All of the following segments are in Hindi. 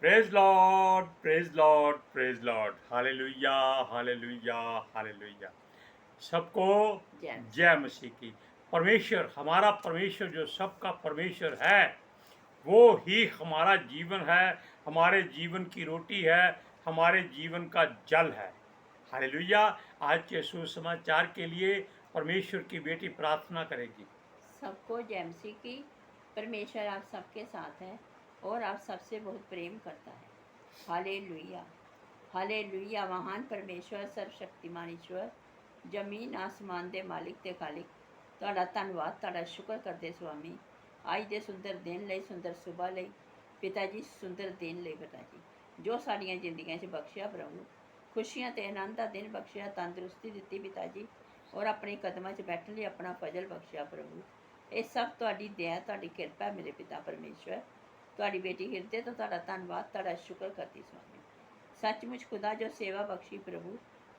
Praise Lord, praise Lord, praise Lord. Hallelujah, hallelujah, hallelujah. सबको जय जय मसीह की। परमेश्वर, हमारा परमेश्वर जो सबका परमेश्वर है, वो ही हमारा जीवन है, हमारे जीवन की रोटी है, हमारे जीवन का जल है। हालेलुया। आज के सुसमाचार के लिए परमेश्वर की बेटी प्रार्थना करेगी। सबको जय मसीह की। परमेश्वर आप सबके साथ है और आप सबसे बहुत प्रेम करता है। Hallelujah, hallelujah. महान परमेश्वर, सर्वशक्तिमान ईश्वर, ਜ਼ਮੀਨ ਆਸਮਾਨ ਦੇ ਮਾਲਿਕ ਤੇ ਖਾਲਿਕ, ਤੁਹਾਡਾ ਧੰਨਵਾਦ, ਤੁਹਾਡਾ ਸ਼ੁਕਰ ਕਰਦੇ ਸੁਆਮੀ, ਅੱਜ ਦੇ ਸੁੰਦਰ ਦਿਨ ਲਈ, ਸੁੰਦਰ ਸੁਬਹ ਲਈ, ਪਿਤਾ ਜੀ ਸੁੰਦਰ ਦਿਨ ਲਈ ਪਿਤਾ ਜੀ, ਜੋ ਸਾਡੀਆਂ ਜ਼ਿੰਦਗੀਆਂ 'ਚ ਬਖਸ਼ਿਆ ਪ੍ਰਭੂ, ਖੁਸ਼ੀਆਂ ਤੇ ਆਨੰਦ ਦਾ ਦਿਨ ਬਖਸ਼ਿਆ, ਤੰਦਰੁਸਤੀ ਦਿੱਤੀ ਪਿਤਾ ਜੀ, ਔਰ ਆਪਣੇ ਕਦਮਾਂ 'ਚ ਬੈਠਣ ਲਈ ਆਪਣਾ ਫਜ਼ਲ ਬਖਸ਼ਿਆ ਪ੍ਰਭੂ। ਇਹ ਸਭ ਤੁਹਾਡੀ ਦਇਆ, ਤੁਹਾਡੀ ਕਿਰਪਾ ਮੇਰੇ ਪਿਤਾ ਪਰਮੇਸ਼ਵਰ। ਤੁਹਾਡੀ ਬੇਟੀ ਹਿਰਦੇ ਤੋਂ ਤੁਹਾਡਾ ਧੰਨਵਾਦ, ਤੁਹਾਡਾ ਸ਼ੁਕਰ ਕਰਦੀ ਸੁਆਮੀ। ਸੱਚਮੁੱਚ ਖੁਦਾ ਜੋ ਸੇਵਾ ਬਖਸ਼ੀ ਪ੍ਰਭੂ,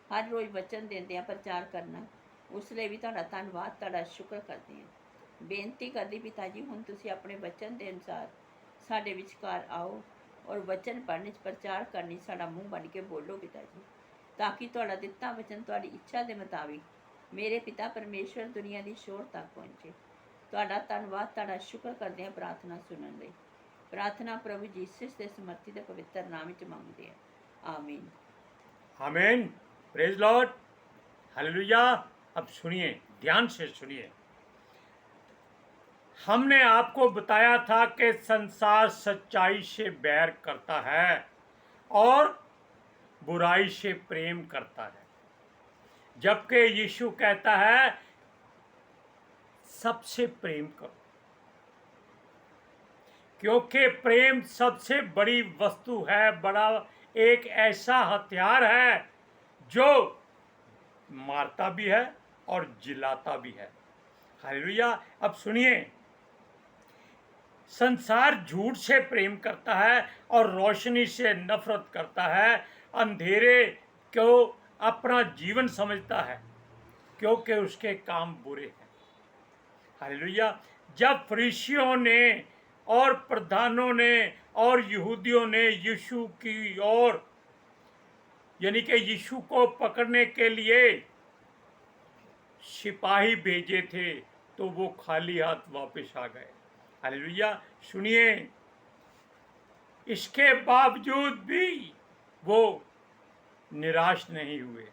ਹਰ ਰੋਜ਼ ਵਚਨ ਦਿੰਦਿਆਂ ਪ੍ਰਚਾਰ ਕਰਨਾ, ਉਸ ਲਈ ਵੀ ਤੁਹਾਡਾ ਧੰਨਵਾਦ, ਤੁਹਾਡਾ ਸ਼ੁਕਰ ਕਰਦੇ ਹਾਂ। ਬੇਨਤੀ ਕਰਦੀ ਪਿਤਾ ਜੀ, ਹੁਣ ਤੁਸੀਂ ਆਪਣੇ ਵਚਨ ਦੇ ਅਨੁਸਾਰ ਸਾਡੇ ਵਿਚਕਾਰ ਆਓ ਔਰ ਵਚਨ ਪੜ੍ਹਨ 'ਚ, ਪ੍ਰਚਾਰ ਕਰਨੀ, ਸਾਡਾ ਮੂੰਹ ਬਣ ਕੇ ਬੋਲੋ ਪਿਤਾ ਜੀ, ਤਾਂ ਕਿ ਤੁਹਾਡਾ ਦਿੱਤਾ ਵਚਨ ਤੁਹਾਡੀ ਇੱਛਾ ਦੇ ਮੁਤਾਬਿਕ ਮੇਰੇ ਪਿਤਾ ਪਰਮੇਸ਼ਵਰ ਦੁਨੀਆ ਦੀ ਸ਼ੋਰ ਤੱਕ ਪਹੁੰਚੇ। ਤੁਹਾਡਾ ਧੰਨਵਾਦ, ਤੁਹਾਡਾ ਸ਼ੁਕਰ ਕਰਦੇ ਹਾਂ ਪ੍ਰਾਰਥਨਾ ਸੁਣਨ ਲਈ। प्रार्थना प्रभु जीसस के समर्थित पवित्र नाम में मांगते हैं, आमीन। आमीन। Praise Lord, hallelujah. अब सुनिए, ध्यान से सुनिए। हमने आपको बताया था कि संसार सच्चाई से बैर करता है और बुराई से प्रेम करता है, जबकि यीशु कहता है सबसे प्रेम करो, क्योंकि प्रेम सबसे बड़ी वस्तु है, बड़ा एक ऐसा हथियार है जो मारता भी है और जिलाता भी है। हालेलुया। अब सुनिए, संसार झूठ से प्रेम करता है और रोशनी से नफरत करता है, अंधेरे को अपना जीवन समझता है, क्योंकि उसके काम बुरे हैं। हालेलुया। जब फरीसियों ने और प्रधानों ने और यहूदियों ने यीशु की ओर, यानी कि यीशु को पकड़ने के लिए सिपाही भेजे थे, तो वो खाली हाथ वापस आ गए। हालेलुया। सुनिए, इसके बावजूद भी वो निराश नहीं हुए।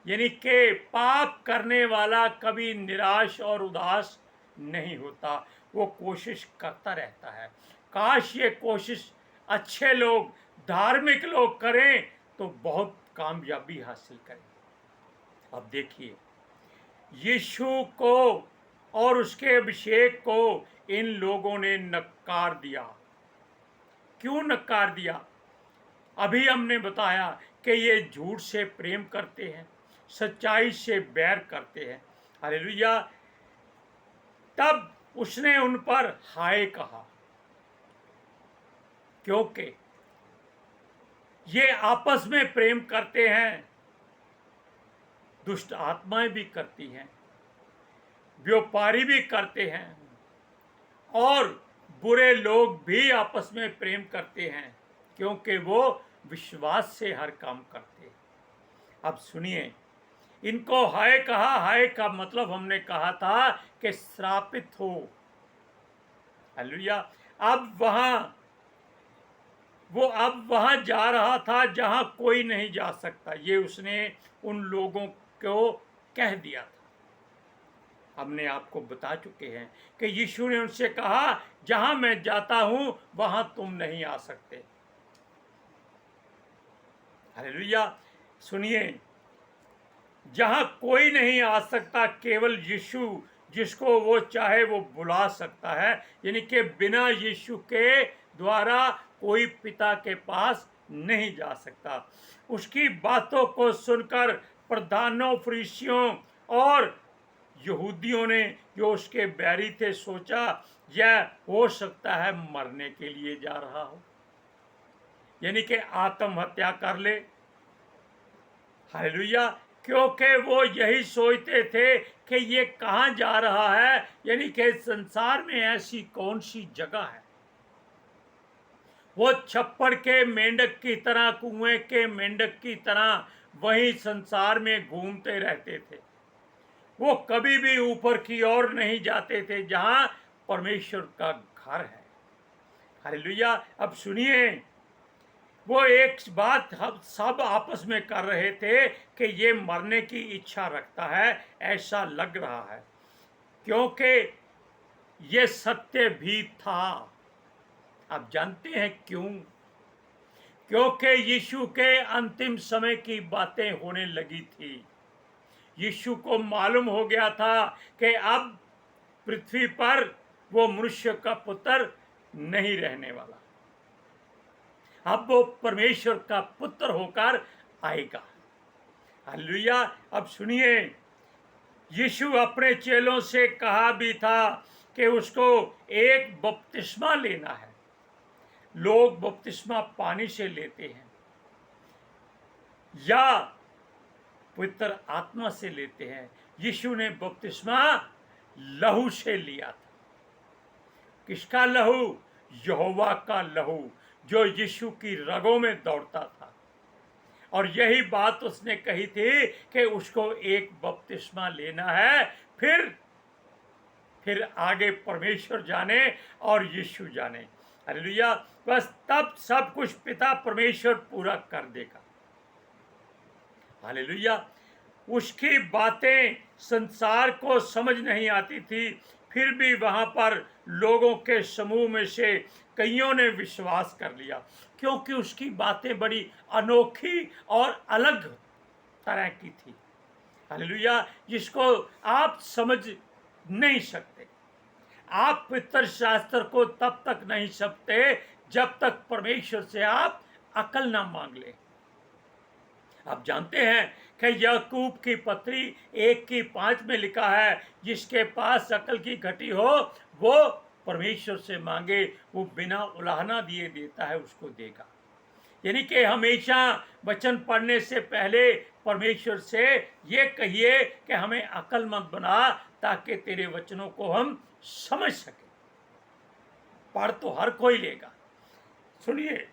यानी कि पाप करने वाला कभी निराश और उदास नहीं होता, वो कोशिश करता रहता है। काश ये कोशिश अच्छे लोग, धार्मिक लोग करें तो बहुत कामयाबी हासिल करें। अब देखिए, यीशु को और उसके अभिषेक को इन लोगों ने नकार दिया। क्यों नकार दिया? अभी हमने बताया कि ये झूठ से प्रेम करते हैं, सच्चाई से बैर करते हैं। हालेलुया। तब उसने उन पर हाय कहा, क्योंकि ये आपस में प्रेम करते हैं, दुष्ट आत्माएं भी करती हैं, व्यापारी भी करते हैं, और बुरे लोग भी आपस में प्रेम करते हैं, क्योंकि वो विश्वास से हर काम करते हैं। अब सुनिए, इनको हाय कहा। हाय का मतलब हमने कहा था कि श्रापित हो। हालेलुया। अब वहां जा रहा था जहां कोई नहीं जा सकता, ये उसने उन लोगों को कह दिया था। हमने आपको बता चुके हैं कि यीशु ने उनसे कहा, जहां मैं जाता हूं वहां तुम नहीं आ सकते। हालेलुया। सुनिए, जहां कोई नहीं आ सकता, केवल यीशु जिसको वो चाहे वो बुला सकता है। यानी कि बिना यीशु के द्वारा कोई पिता के पास नहीं जा सकता। उसकी बातों को सुनकर प्रधानों, फरीसियों और यहूदियों ने, जो उसके बैरी थे, सोचा यह हो सकता है मरने के लिए जा रहा हो, यानी कि आत्महत्या कर ले। हालेलुया। क्योंकि वो यही सोचते थे कि ये कहाँ जा रहा है, यानी कि संसार में ऐसी कौन सी जगह है। वो छप्पड़ के मेंढक की तरह, कुएं के मेंढक की तरह वही संसार में घूमते रहते थे। वो कभी भी ऊपर की ओर नहीं जाते थे जहां परमेश्वर का घर है। हालेलुया। अब सुनिए, वो एक बात हम सब आपस में कर रहे थे कि ये मरने की इच्छा रखता है, ऐसा लग रहा है, क्योंकि ये सत्य भी था। आप जानते हैं क्यों? क्योंकि यीशु के अंतिम समय की बातें होने लगी थी। यीशु को मालूम हो गया था कि अब पृथ्वी पर वो मनुष्य का पुत्र नहीं रहने वाला, अब वो परमेश्वर का पुत्र होकर आएगा। हालेलुया। अब सुनिए, यीशु अपने चेलों से कहा भी था कि उसको एक बपतिस्मा लेना है। लोग बपतिस्मा पानी से लेते हैं या पवित्र आत्मा से लेते हैं। यीशु ने बपतिस्मा लहू से लिया था। किसका लहू? यहोवा का लहू, जो यीशु की रगों में दौड़ता था। और यही बात उसने कही थी कि उसको एक बपतिस्मा लेना है, फिर आगे परमेश्वर जाने और यीशु जाने। हालेलुया। बस तब सब कुछ पिता परमेश्वर पूरा कर देगा। हालेलुया। उसकी बातें संसार को समझ नहीं आती थी, फिर भी वहां पर लोगों के समूह में से कईयों ने विश्वास कर लिया, क्योंकि उसकी बातें बड़ी अनोखी और अलग तरह की थी। हालेलुया। जिसको आप समझ नहीं सकते। आप पवित्र शास्त्र को तब तक नहीं समझते जब तक परमेश्वर से आप अकल ना मांग ले। आप जानते हैं कि याकूब की पत्री 1:5 में लिखा है, जिसके पास अकल की घटी हो वो परमेश्वर से मांगे, वो बिना उलाहना दिए देता है, उसको देगा। यानी कि हमेशा वचन पढ़ने से पहले परमेश्वर से ये कहिए कि हमें अक्लमंद बना, ताकि तेरे वचनों को हम समझ सके। पढ़ तो हर कोई लेगा। सुनिए,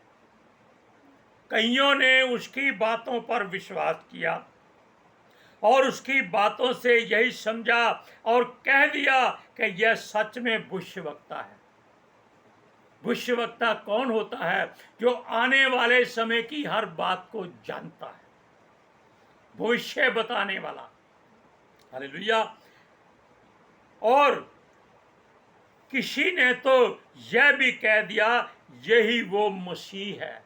कईयों ने उसकी बातों पर विश्वास किया और उसकी बातों से यही समझा और कह दिया कि यह सच में भविष्यवक्ता है। भविष्यवक्ता कौन होता है? जो आने वाले समय की हर बात को जानता है, भविष्य बताने वाला। हालेलुया। और किसी ने तो यह भी कह दिया यही वो मसीह है।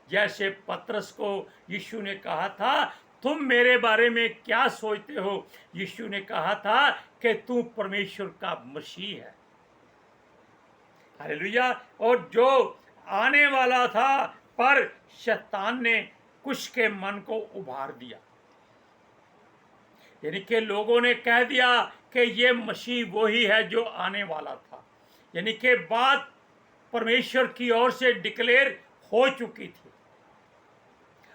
जैसे पतरस को यीशु ने कहा था, तुम मेरे बारे में क्या सोचते हो? यीशु ने कहा था कि तू परमेश्वर का मसीह है। हालेलुया। और जो आने वाला था, पर शैतान ने कुछ के मन को उभार दिया। यानी कि लोगों ने कह दिया कि ये मसीह वही है जो आने वाला था। यानी कि बात परमेश्वर की ओर से डिक्लेयर हो चुकी थी।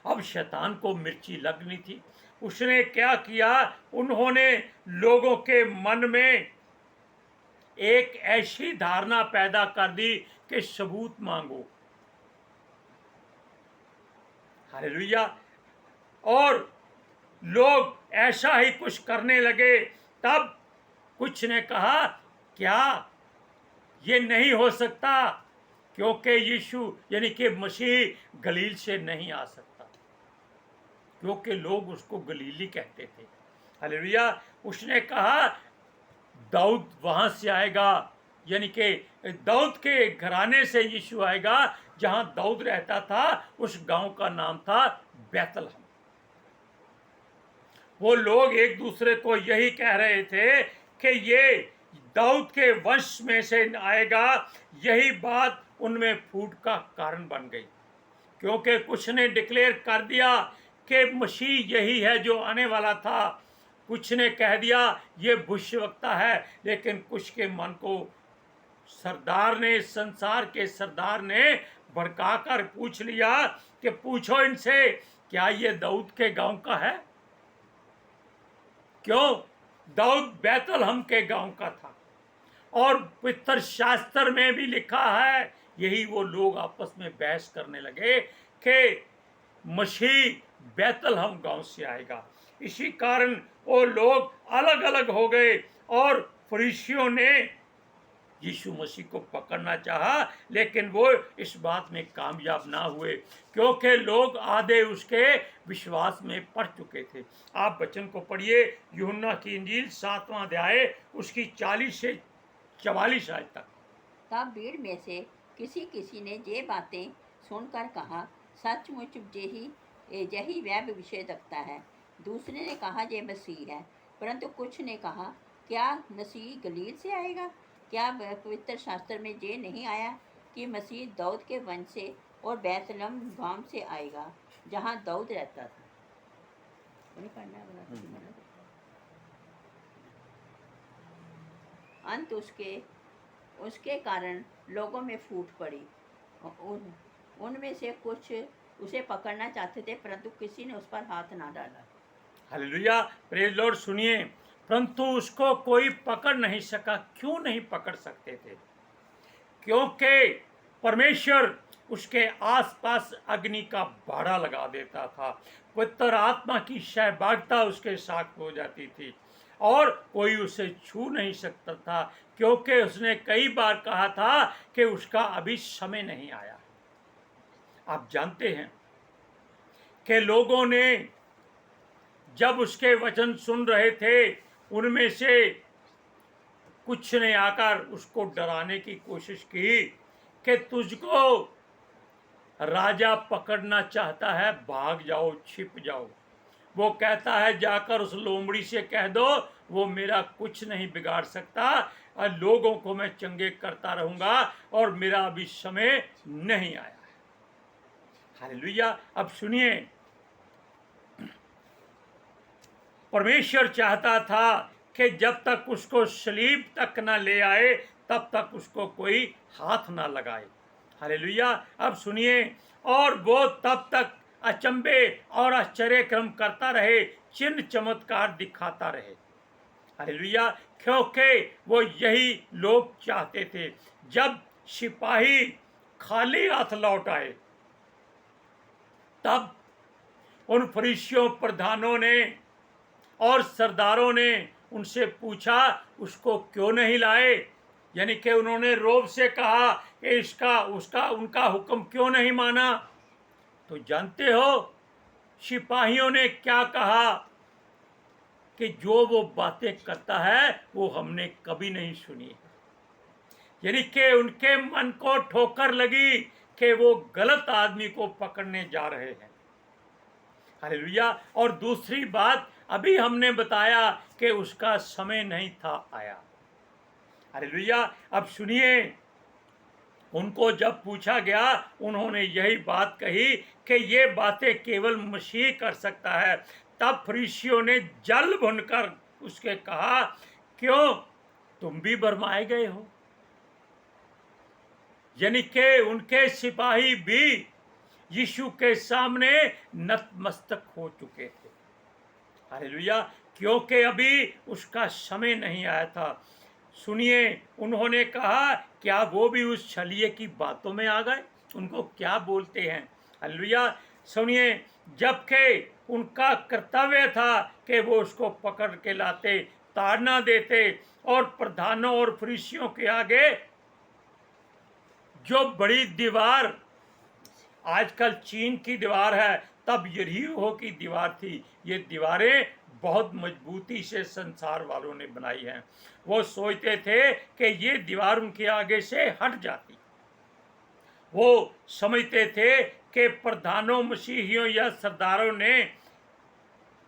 अब शैतान को मिर्ची लगनी थी। उसने क्या किया? उन्होंने लोगों के मन में एक ऐसी धारणा पैदा कर दी कि सबूत मांगो। हालेलुया। और लोग ऐसा ही कुछ करने लगे। तब कुछ ने कहा, क्या ये नहीं हो सकता? क्योंकि यीशु यानी कि मसीह गलील से नहीं आ सकता, क्योंकि लोग उसको गलीली कहते थे। हालेलुया। उसने कहा दाऊद वहां से आएगा, यानी कि दाऊद के घराने से यीशु आएगा। जहां दाऊद रहता था उस गांव का नाम था बैतलहम। वो लोग एक दूसरे को यही कह रहे थे कि ये दाऊद के वंश में से आएगा। यही बात उनमें फूट का कारण बन गई, क्योंकि कुछ ने डिक्लेयर कर दिया कि मसीह यही है जो आने वाला था। कुछ ने कह दिया ये भविष्यवक्ता है। लेकिन कुछ के मन को सरदार ने, संसार के सरदार ने भड़काकर पूछ लिया कि पूछो इनसे, क्या ये दाऊद के गांव का है? क्यों? दाऊद बैतलहम के गांव का था। और पवित्र शास्त्र में भी लिखा है, यही वो लोग आपस में बहस करने लगे कि मसीह बैतलहम गांव से आएगा। इसी कारण वो लोग अलग अलग हो गए और फरीसियों ने यीशु मसीह को पकड़ना चाहा, लेकिन वो इस बात में कामयाब ना हुए, क्योंकि लोग आधे उसके विश्वास में पड़ चुके थे। आप वचन को पढ़िए, यूहन्ना की इंजील 7वां अध्याय उसकी 40 से 44 आयत तक। तब भीड़ में से किसी किसी ने ये बातें सुनकर कहा, सचमुच यही वह भविष्यद्वक्ता है। दूसरे ने कहा, ये मसीह है। परंतु कुछ ने कहा, क्या मसीह गलील से आएगा? क्या पवित्र शास्त्र में ये नहीं आया कि मसीह दाऊद के वंश से और बैतलहम गांव से आएगा, जहां दाऊद रहता था? उन्हें पढ़ना है। अंत उसके कारण लोगों में फूट पड़ी। उनमें से कुछ उसे पकड़ना चाहते थे, परंतु किसी ने उस पर हाथ ना डाला। Hallelujah, praise Lord. सुनिए, परंतु उसको कोई पकड़ नहीं सका। क्यों नहीं पकड़ सकते थे? क्योंकि परमेश्वर उसके आसपास अग्नि का बाड़ा लगा देता था। पवित्र आत्मा की सहभागिता उसके साथ हो जाती थी और कोई उसे छू नहीं सकता था, क्योंकि उसने कई बार कहा था कि उसका अभी समय नहीं आया। आप जानते हैं कि लोगों ने जब उसके वचन सुन रहे थे, उनमें से कुछ ने आकर उसको डराने की कोशिश की कि तुझको राजा पकड़ना चाहता है, भाग जाओ, छिप जाओ। वो कहता है, जाकर उस लोमड़ी से कह दो, वो मेरा कुछ नहीं बिगाड़ सकता और लोगों को मैं चंगे करता रहूंगा और मेरा अभी समय नहीं आया है। हालेलुया। अब सुनिए, परमेश्वर चाहता था कि जब तक उसको सलीब तक ना ले आए, तब तक उसको कोई हाथ ना लगाए। हालेलुया। अब सुनिए, और वो तब तक अचंभे और आश्चर्य क्रम करता रहे, चिन्ह चमत्कार दिखाता रहे। हालेलुया, क्योंकि वो यही लोग चाहते थे। जब सिपाही खाली हाथ लौट आए, तब उन फरीसियों, प्रधानों ने और सरदारों ने उनसे पूछा, उसको क्यों नहीं लाए? यानी कि उन्होंने रोब से कहा कि उनका हुक्म क्यों नहीं माना? तो जानते हो सिपाहियों ने क्या कहा कि जो वो बातें करता है वो हमने कभी नहीं सुनी। यानी कि उनके मन को ठोकर लगी कि वो गलत आदमी को पकड़ने जा रहे हैं। हालेलुया। और दूसरी बात, अभी हमने बताया कि उसका समय नहीं था आया। हालेलुया। अब सुनिए, उनको जब पूछा गया, उन्होंने यही बात कही कि ये बातें केवल मसीह कर सकता है। तब फरीसियों ने जल भुनकर उसके कहा, क्यों, तुम भी भरमाए गए हो? यानी कि उनके सिपाही भी यीशु के सामने नतमस्तक हो चुके थे। हालेलुया, क्योंकि अभी उसका समय नहीं आया था। सुनिए, उन्होंने कहा, क्या वो भी उस छलिए की बातों में आ गए? उनको क्या बोलते हैं? हालेलुया। सुनिए, जबकि उनका कर्तव्य था कि वो उसको पकड़ के लाते, ताड़ना देते और प्रधानों और फरीसियों के आगे जो बड़ी दीवार, आजकल चीन की दीवार है, तब यरीहो की दीवार थी। ये दीवारें बहुत मजबूती से संसार वालों ने बनाई हैं। वो सोचते थे कि ये दीवार उनके आगे से हट जाती। वो समझते थे कि प्रधानों, मसीहियों या सरदारों ने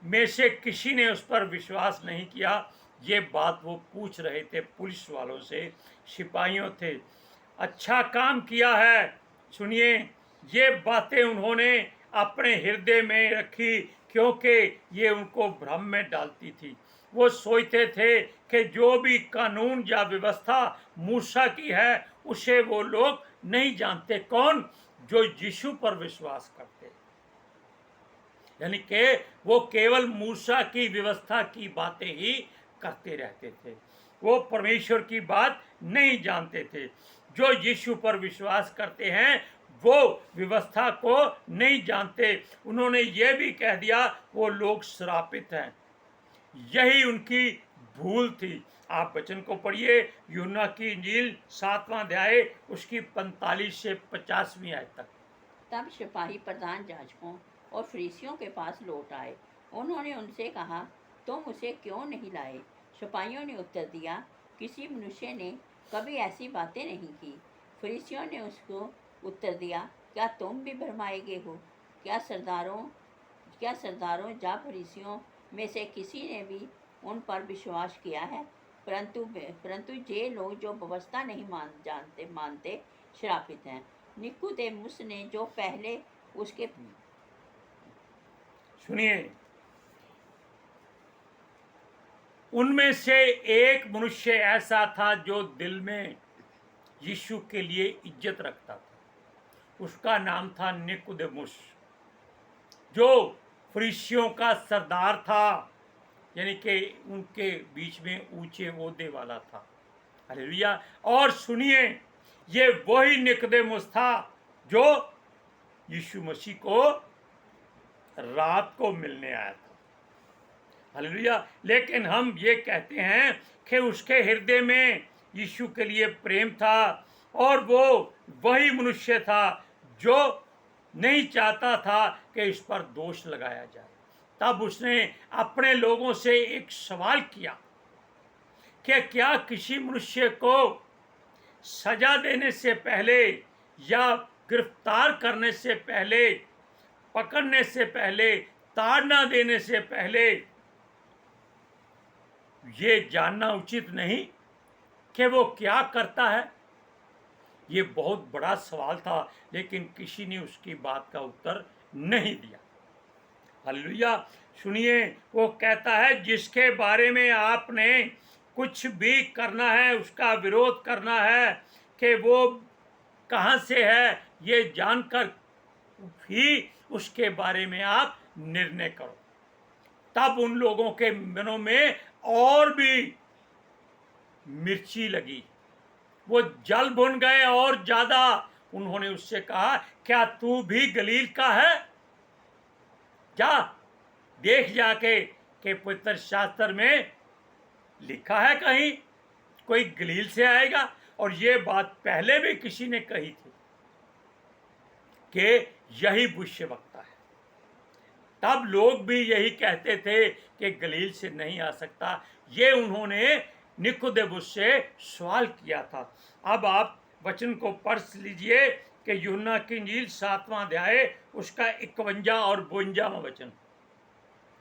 में से किसी ने उस पर विश्वास नहीं किया। ये बात वो पूछ रहे थे पुलिस वालों से, सिपाहियों थे। अच्छा काम किया है। सुनिए, ये बातें उन्होंने अपने हृदय में रखी, क्योंकि ये उनको भ्रम में डालती थी। वो सोचते थे कि जो भी कानून या व्यवस्था मूसा की है, उसे वो लोग नहीं जानते। कौन? जो यीशु पर विश्वास करते। यानी कि वो केवल मूसा की व्यवस्था की बातें ही करते रहते थे, वो परमेश्वर की बात नहीं जानते थे। जो यीशु पर विश्वास करते हैं वो व्यवस्था को नहीं जानते। उन्होंने ये भी कह दिया वो लोग श्रापित हैं। यही उनकी भूल थी। आप वचन को पढ़िए, यूहन्ना की इंजील 7वां अध्याय उसकी 45 से 50वीं आयत तक। तब सिपाही प्रधान याजकों और फरीसियों के पास लौट आए। उन्होंने उनसे कहा, तुम उसे क्यों नहीं लाए? सिपाहियों ने उत्तर दिया, किसी मनुष्य ने कभी ऐसी बातें नहीं की। फरीसियों ने उसको उत्तर दिया, क्या तुम भी भरमाए गए हो? क्या सरदारों या फरीसियों में से किसी ने भी उन पर विश्वास किया है? परंतु ये लोग जो व्यवस्था नहीं मानते श्रापित हैं। निकोदेमुस ने जो पहले उसके सुनिए, उनमें से एक मनुष्य ऐसा था जो दिल में यीशु के लिए इज्जत रखता था। उसका नाम था निकोदेमुस, जो फरीसियों का सरदार था, यानी कि उनके बीच में ऊंचे ओहदे वाला था। हालेलुया। और सुनिए, ये वही निकोदेमुस था जो यीशु मसीह को रात को मिलने आया था। हालेलुया। लेकिन हम ये कहते हैं कि उसके हृदय में यीशु के लिए प्रेम था और वो वही मनुष्य था जो नहीं चाहता था कि इस पर दोष लगाया जाए। तब उसने अपने लोगों से एक सवाल किया कि क्या किसी मनुष्य को सजा देने से पहले या गिरफ्तार करने से पहले, पकड़ने से पहले, ताड़ना देने से पहले ये जानना उचित नहीं कि वो क्या करता है? ये बहुत बड़ा सवाल था, लेकिन किसी ने उसकी बात का उत्तर नहीं दिया। हालेलुया। सुनिए, वो कहता है जिसके बारे में आपने कुछ भी करना है, उसका विरोध करना है कि वो कहाँ से है, ये जानकर ही उसके बारे में आप निर्णय करो। तब उन लोगों के मनों में और भी मिर्ची लगी, वो जल भुन गए और ज्यादा। उन्होंने उससे कहा, क्या तू भी गलील का है? जा देख जाके कि पवित्र शास्त्र में लिखा है कहीं कोई गलील से आएगा? और ये बात पहले भी किसी ने कही थी कि यही भविष्यवक्ता है। तब लोग भी यही कहते थे कि गलील से नहीं आ सकता। ये उन्होंने निकोदेमुस से सवाल किया था। अब आप वचन को पढ़ लीजिए कि यूहन्ना की इंजील 7वां अध्याय उसका 51 और 52वां वचन।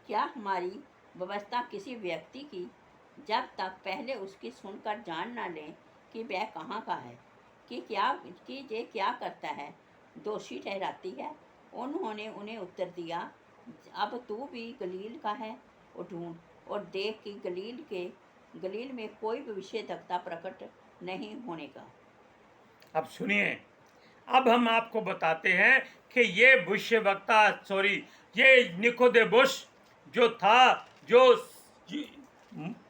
क्या हमारी व्यवस्था किसी व्यक्ति की जब तक पहले उसकी सुनकर जान ना लें कि वह कहाँ का है कि ये क्या करता है, दोषी ठहराती है? उन्होंने उन्हें उत्तर दिया, अब तू भी गलील का है और ढूंढ और देख कि गलील में कोई भविष्यद्वक्ता प्रकट नहीं होने का। अब सुनिए, अब हम आपको बताते हैं कि ये भविष्यवक्ता ये निकोदेमुस जो था, जो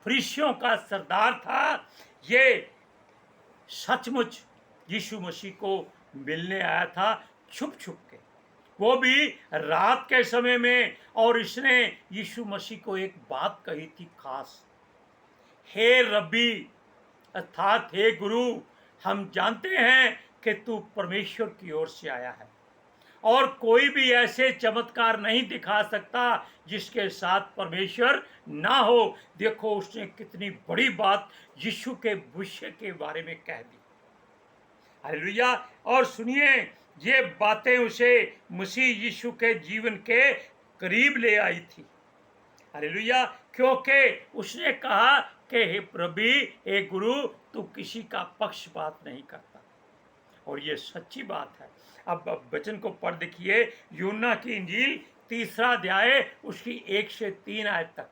फरीसियों का सरदार था, ये सचमुच यीशु मसीह को मिलने आया था छुप छुप के, वो भी रात के समय में। और इसने यीशु मसीह को एक बात कही थी खास, हे रब्बी अर्थात हे गुरु, हम जानते हैं कि तू परमेश्वर की ओर से आया है और कोई भी ऐसे चमत्कार नहीं दिखा सकता जिसके साथ परमेश्वर ना हो। देखो उसने कितनी बड़ी बात यीशु के भविष्य के बारे में कह दी। हालेलुया। और सुनिए, ये बातें उसे मसीह यीशु के जीवन के करीब ले आई थी। हालेलुया। क्योंकि उसने कहा कि हे प्रभु, हे गुरु, तू किसी का पक्षपात नहीं करता, और ये सच्ची बात है। अब वचन को पढ़ देखिए, यूहन्ना की इंजील 3 अध्याय उसकी 1 से 3 आयत तक।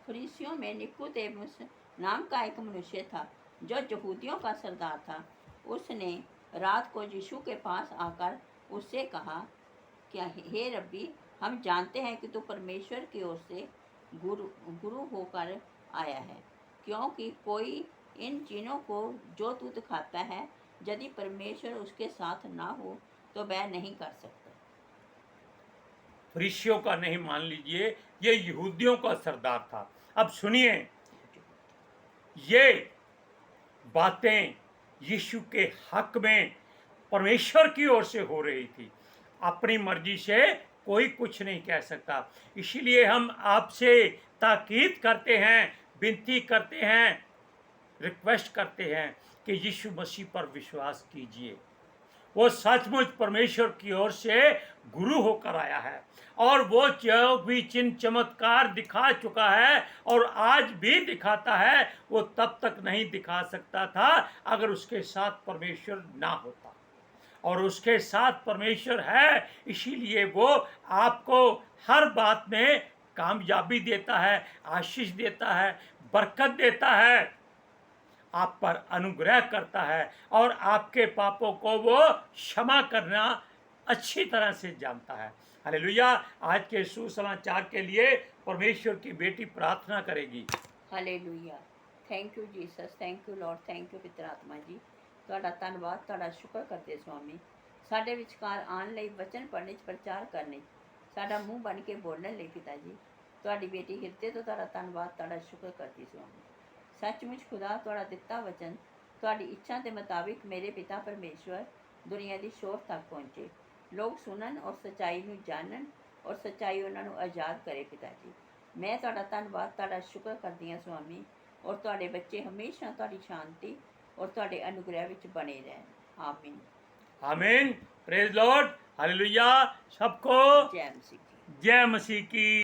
फरीसियों में निकोदेमुस नाम का एक मनुष्य था जो यहूदियों का सरदार था। उसने रात को यीशु के पास आकर उससे कहा, क्या हे रब्बी, हम जानते हैं कि तू परमेश्वर की ओर से गुरु होकर आया है, क्योंकि कोई इन चिन्हों को जो तू दिखाता है यदि परमेश्वर उसके साथ ना हो तो वह नहीं कर सकता। फरीसियों का नहीं मान लीजिए, ये यहूदियों का सरदार था। अब सुनिए, ये बातें यीशु के हक में परमेश्वर की ओर से हो रही थी। अपनी मर्जी से कोई कुछ नहीं कह सकता। इसीलिए हम आपसे ताकीद करते हैं, विनती करते हैं, रिक्वेस्ट करते हैं कि यीशु मसीह पर विश्वास कीजिए। वो सचमुच परमेश्वर की ओर से गुरु होकर आया है और वो जो भी चिन्ह चमत्कार दिखा चुका है और आज भी दिखाता है, वो तब तक नहीं दिखा सकता था अगर उसके साथ परमेश्वर ना होता। और उसके साथ परमेश्वर है, इसीलिए वो आपको हर बात में कामयाबी देता है, आशीष देता है, बरकत देता है, आप पर अनुग्रह करता है और आपके पापों को वो क्षमा करना अच्छी तरह से जानता है। हालेलुया। आज के सुसमाचार के लिए परमेश्वर की बेटी प्रार्थना करेगी। Hallelujah. Thank you Jesus, thank you Lord, thank you पिता आत्मा जी। ਤੁਹਾਡਾ ਧੰਨਵਾਦ, ਤੁਹਾਡਾ ਸ਼ੁਕਰ ਕਰਦੇ ਸੁਆਮੀ। ਸਾਡੇ ਵਿਚਕਾਰ ਆਉਣ ਲਈ, ਵਚਨ ਪੜ੍ਹਨੇ 'ਚ, ਪ੍ਰਚਾਰ ਕਰਨੇ 'ਚ, ਸਾਡਾ ਮੂੰਹ ਬਣ ਕੇ ਬੋਲਣ ਲਈ ਪਿਤਾ ਜੀ, ਤੁਹਾਡੀ ਬੇਟੀ ਹਿਰਦੇ ਤੋਂ ਤੁਹਾਡਾ ਧੰਨਵਾਦ, ਤੁਹਾਡਾ ਸ਼ੁਕਰ ਕਰਦੀ ਸੁਆਮੀ। ਸੱਚਮੁੱਚ ਖੁਦਾ, ਤੁਹਾਡਾ ਦਿੱਤਾ ਵਚਨ ਤੁਹਾਡੀ ਇੱਛਾ ਦੇ ਮੁਤਾबिक ਮੇਰੇ ਪਿਤਾ ਪਰਮੇਸ਼ਵਰ ਦੁਨੀਆ ਦੀ ਸ਼ੋਰ ਤੱਕ ਪਹੁੰਚੇ, ਲੋਕ ਸੁਣਨ ਔਰ ਸੱਚਾਈ ਨੂੰ ਜਾਣਨ ਔਰ ਸੱਚਾਈ ਉਹਨਾਂ ਨੂੰ ਆਜ਼ਾਦ ਕਰੇ ਪਿਤਾ ਜੀ। ਮੈਂ ਤੁਹਾਡਾ ਧੰਨਵਾਦ, ਤੁਹਾਡਾ ਸ਼ੁਕਰ ਕਰਦੀ ਹਾਂ ਸੁਆਮੀ। ਔਰ ਤੁਹਾਡੇ ਬੱਚੇ ਹਮੇਸ਼ਾ ਤੁਹਾਡੀ ਸ਼ਾਂਤੀ और ਤੁਹਾਡੇ अनुग्रह ਵਿੱਚ बने रहन। आमीन। आमीन। Praise Lord. हालेलुया। सबको जय मसीह की। जय मसीह की।